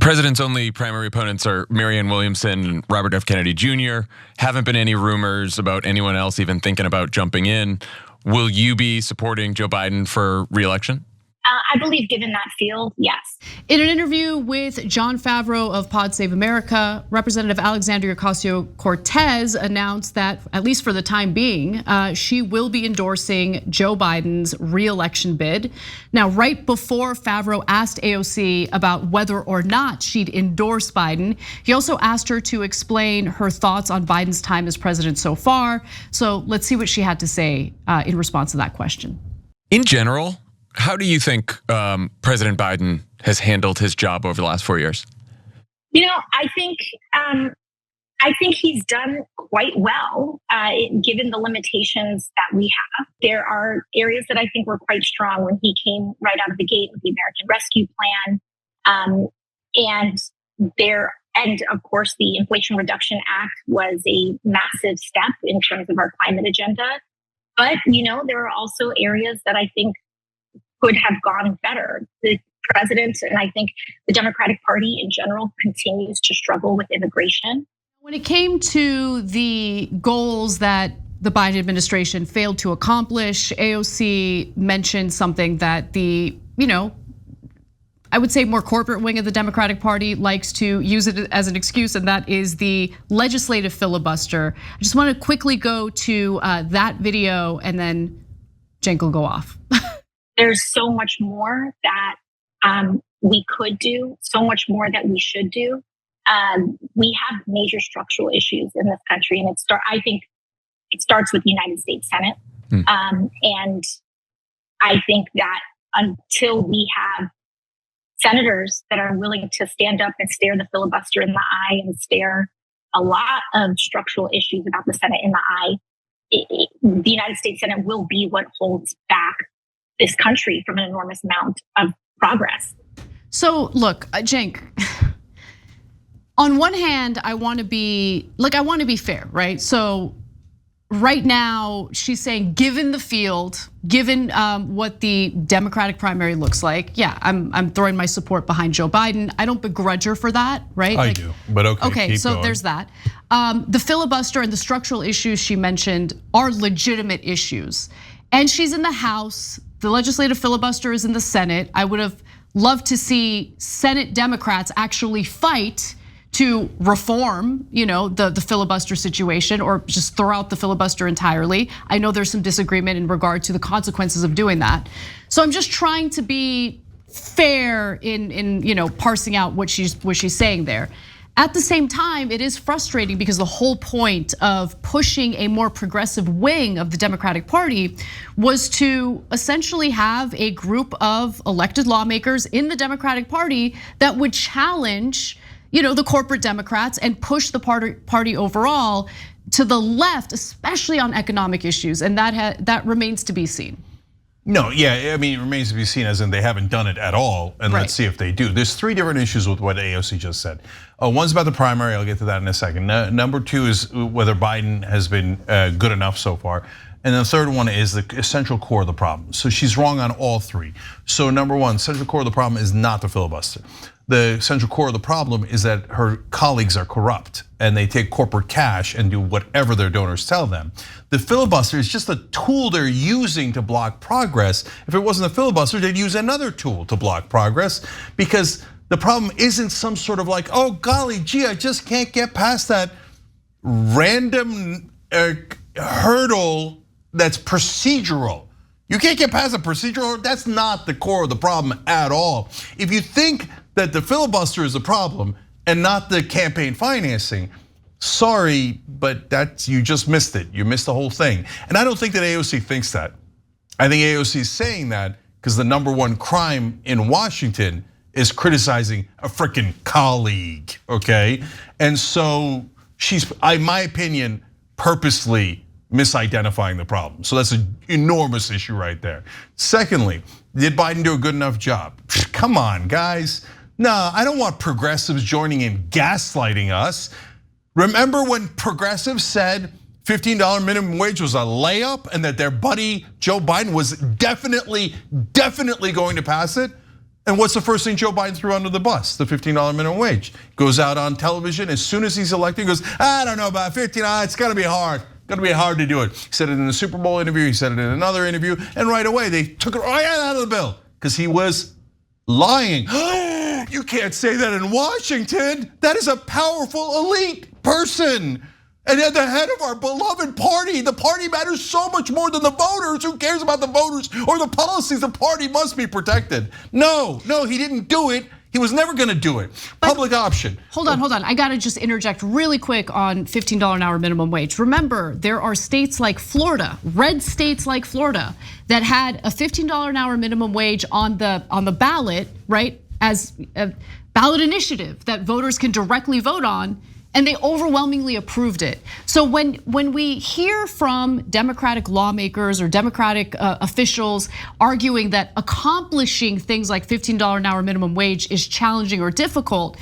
president's only primary opponents are Marianne Williamson and Robert F. Kennedy Jr. Haven't been any rumors about anyone else even thinking about jumping in. Will you be supporting Joe Biden for reelection? I believe given that field, yes. In an interview with Jon Favreau of Pod Save America, Representative Alexandria Ocasio-Cortez announced that, at least for the time being, she will be endorsing Joe Biden's reelection bid. Now, right before Favreau asked AOC about whether or not she'd endorse Biden, he also asked her to explain her thoughts on Biden's time as president so far. So let's see what she had to say in response to that question. In general, how do you think President Biden has handled his job over the last 4 years? I think he's done quite well, given the limitations that we have. There are areas that I think were quite strong when he came right out of the gate with the American Rescue Plan, and of course the Inflation Reduction Act was a massive step in terms of our climate agenda. But there are also areas that I think could have gone better. The president and I think the Democratic Party in general continues to struggle with immigration. When it came to the goals that the Biden administration failed to accomplish, AOC mentioned something that the, I would say more corporate wing of the Democratic Party likes to use it as an excuse, and that is the legislative filibuster. I just want to quickly go to that video and then Cenk will go off. There's so much more that we could do, so much more that we should do. We have major structural issues in this country, and I think it starts with the United States Senate. And I think that until we have senators that are willing to stand up and stare the filibuster in the eye and stare a lot of structural issues about the Senate in the eye, the United States Senate will be what holds back this country from an enormous amount of progress. So look, Cenk, on one hand, I want to be fair, right? So right now she's saying, given the field, given what the Democratic primary looks like, yeah, I'm throwing my support behind Joe Biden. I don't begrudge her for that, right? I do, but okay. Okay, so going. there's that. The filibuster and the structural issues she mentioned are legitimate issues. And she's in the House. The legislative filibuster is in the Senate. I would have loved to see Senate Democrats actually fight to reform, the filibuster situation, or just throw out the filibuster entirely. I know there's some disagreement in regard to the consequences of doing that. So I'm just trying to be fair in parsing out what she's saying there. At the same time, it is frustrating because the whole point of pushing a more progressive wing of the Democratic Party was to essentially have a group of elected lawmakers in the Democratic Party that would challenge, the corporate Democrats and push the party overall to the left, especially on economic issues, and that remains to be seen. No, yeah, I mean, it remains to be seen, as in they haven't done it at all, and let's see if they do. There's three different issues with what AOC just said. One's about the primary, I'll get to that in a second. Number two is whether Biden has been good enough so far. And the third one is the essential core of the problem. So she's wrong on all three. So number one, central core of the problem is not the filibuster. The central core of the problem is that her colleagues are corrupt and they take corporate cash and do whatever their donors tell them. The filibuster is just a tool they're using to block progress. If it wasn't a filibuster, they'd use another tool to block progress, because the problem isn't some sort of like, oh golly gee, I just can't get past that random hurdle that's procedural. You can't get past a procedural, that's not the core of the problem at all. If you think that the filibuster is a problem and not the campaign financing, sorry, but you just missed it. You missed the whole thing. And I don't think that AOC thinks that. I think AOC is saying that because the number one crime in Washington is criticizing a freaking colleague, okay? And so she's, in my opinion, purposely misidentifying the problem. So that's an enormous issue right there. Secondly, did Biden do a good enough job? Come on, guys. No, I don't want progressives joining in gaslighting us. Remember when progressives said $15 minimum wage was a layup and that their buddy Joe Biden was definitely going to pass it? And what's the first thing Joe Biden threw under the bus? The $15 minimum wage. Goes out on television as soon as he's elected, he goes, I don't know about 15, it's gonna be hard. Gonna be hard to do it. He said it in the Super Bowl interview, he said it in another interview, and right away they took it right out of the bill because he was lying. You can't say that in Washington. That is a powerful elite person. And at the head of our beloved party, the party matters so much more than the voters. Who cares about the voters or the policies? The party must be protected. No, he didn't do it. He was never gonna do it. Public option. Hold on. I gotta just interject really quick on $15 an hour minimum wage. Remember, there are states like Florida, red states like Florida, that had a $15 an hour minimum wage on the ballot, right? As a ballot initiative that voters can directly vote on. And they overwhelmingly approved it. So when we hear from Democratic lawmakers or Democratic officials arguing that accomplishing things like $15 an hour minimum wage is challenging or difficult,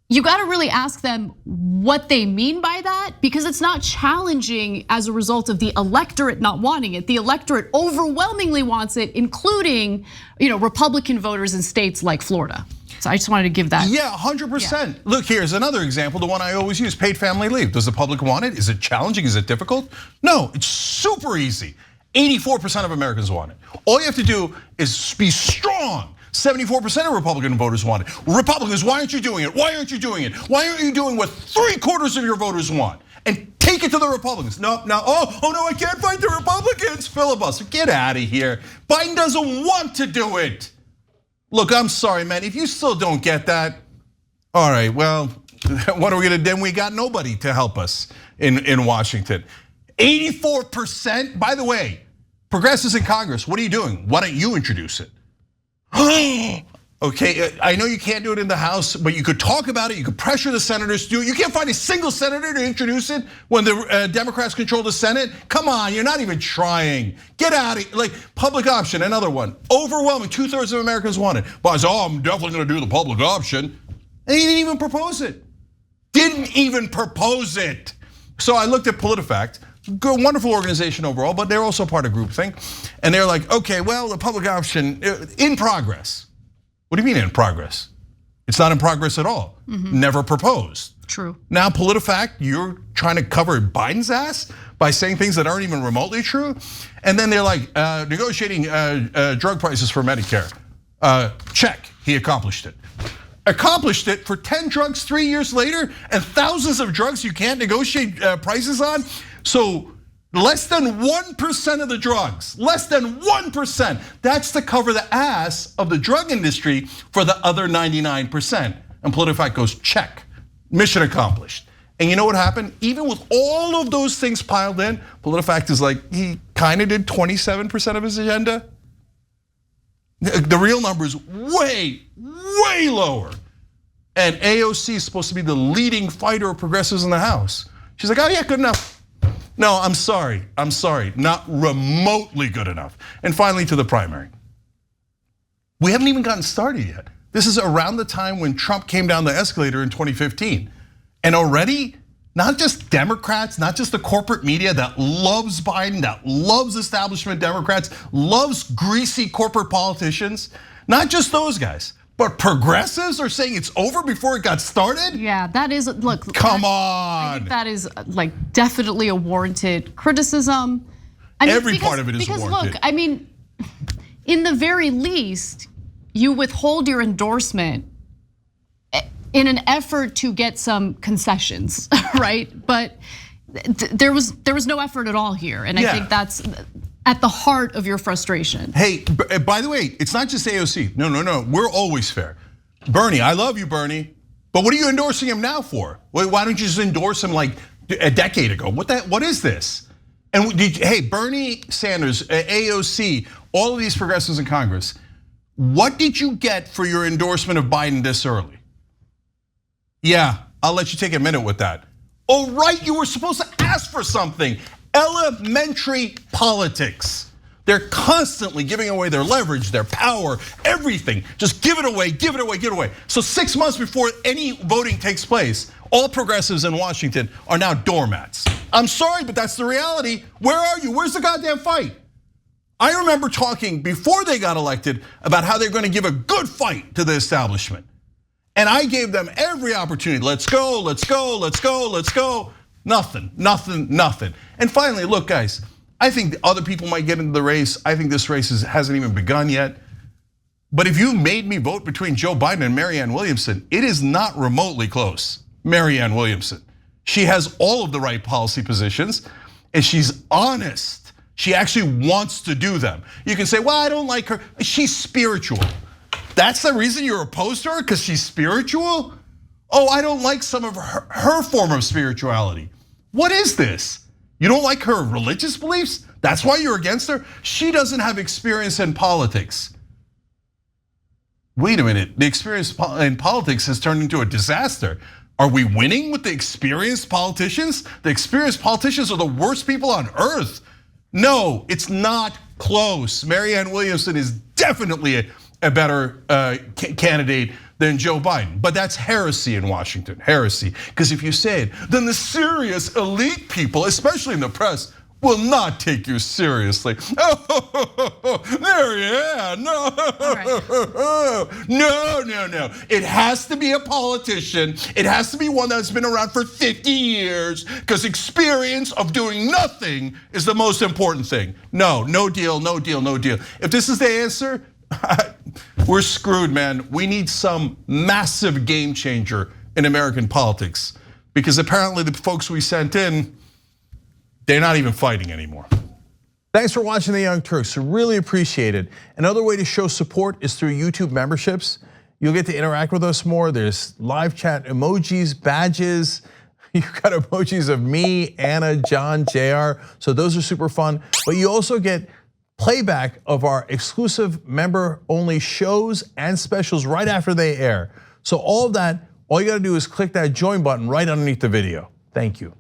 you gotta really ask them what they mean by that, because it's not challenging as a result of the electorate not wanting it. The electorate overwhelmingly wants it, including Republican voters in states like Florida. So I just wanted to give that. Yeah, 100%. Yeah. Look, here's another example, the one I always use, paid family leave. Does the public want it? Is it challenging? Is it difficult? No, it's super easy. 84% of Americans want it. All you have to do is be strong. 74% of Republican voters want it. Republicans, why aren't you doing it? Why aren't you doing it? Why aren't you doing what 3/4 of your voters want? And take it to the Republicans. No, I can't fight the Republicans. Filibuster, get out of here. Biden doesn't want to do it. Look, I'm sorry, man, if you still don't get that, all right, well, what are we gonna do? Then we got nobody to help us in Washington. 84%, by the way, progressives in Congress, what are you doing? Why don't you introduce it? Okay, I know you can't do it in the House, but you could talk about it, you could pressure the senators to do it. You can't find a single senator to introduce it when the Democrats control the Senate. Come on, you're not even trying. Get out of here. Like, public option, another one. Overwhelming, 2/3 of Americans want it. But I'm definitely gonna do the public option. And he didn't even propose it. Didn't even propose it. So I looked at PolitiFact, good, wonderful organization overall, but they're also part of groupthink. And they're like, okay, well, the public option in progress. What do you mean in progress? It's not in progress at all. Never proposed. True. Now, PolitiFact, you're trying to cover Biden's ass by saying things that aren't even remotely true. And then they're like, negotiating drug prices for Medicare. Check, he accomplished it. Accomplished it for 10 drugs 3 years later and thousands of drugs you can't negotiate prices on. So less than 1% of the drugs, less than 1%. That's to cover the ass of the drug industry for the other 99%. And PolitiFact goes, check, mission accomplished. And you know what happened? Even with all of those things piled in, PolitiFact is like, he kind of did 27% of his agenda. The real number is way, way lower. And AOC is supposed to be the leading fighter of progressives in the House. She's like, oh yeah, good enough. No, I'm sorry, not remotely good enough. And finally, to the primary. We haven't even gotten started yet. This is around the time when Trump came down the escalator in 2015. And already, not just Democrats, not just the corporate media that loves Biden, that loves establishment Democrats, loves greasy corporate politicians, not just those guys. But progressives are saying it's over before it got started? Yeah, that is, look. Come on. I think that is like definitely a warranted criticism. Every part of it is warranted. Because look, I mean, in the very least, you withhold your endorsement in an effort to get some concessions, right? But there was no effort at all here. And I think that's at the heart of your frustration. Hey, by the way, it's not just AOC. No, we're always fair. Bernie, I love you, Bernie. But what are you endorsing him now for? Why don't you just endorse him like a decade ago? What is this? And hey, Bernie Sanders, AOC, all of these progressives in Congress, what did you get for your endorsement of Biden this early? Yeah, I'll let you take a minute with that. Oh, right, you were supposed to ask for something. Elementary politics. They're constantly giving away their leverage, their power, everything. Just give it away, give it away, give it away. So 6 months before any voting takes place, all progressives in Washington are now doormats. I'm sorry, but that's the reality. Where are you? Where's the goddamn fight? I remember talking before they got elected about how they're going to give a good fight to the establishment. And I gave them every opportunity. Let's go, let's go, let's go, let's go. Nothing, nothing, nothing. And finally, look, guys, I think other people might get into the race. I think this race hasn't even begun yet. But if you made me vote between Joe Biden and Marianne Williamson, it is not remotely close. Marianne Williamson. She has all of the right policy positions, and she's honest. She actually wants to do them. You can say, well, I don't like her. She's spiritual. That's the reason you're opposed to her, because she's spiritual? Oh, I don't like some of her form of spirituality. What is this? You don't like her religious beliefs? That's why you're against her? She doesn't have experience in politics. Wait a minute, the experience in politics has turned into a disaster. Are we winning with the experienced politicians? The experienced politicians are the worst people on earth. No, it's not close. Marianne Williamson is definitely a better candidate than Joe Biden. But that's heresy in Washington, heresy. Because if you say it, then the serious elite people, especially in the press, will not take you seriously. Oh, Marianne, no. Right. No. It has to be a politician. It has to be one that's been around for 50 years, because experience of doing nothing is the most important thing. No deal, no deal, no deal. If this is the answer, we're screwed, man. We need some massive game changer in American politics, because apparently the folks we sent in, they're not even fighting anymore. Thanks for watching The Young Turks. Really appreciate it. Another way to show support is through YouTube memberships. You'll get to interact with us more. There's live chat emojis, badges. You've got emojis of me, Anna, John, JR. So those are super fun. But you also get playback of our exclusive member-only shows and specials right after they air. So all of that, all you gotta do is click that join button right underneath the video. Thank you.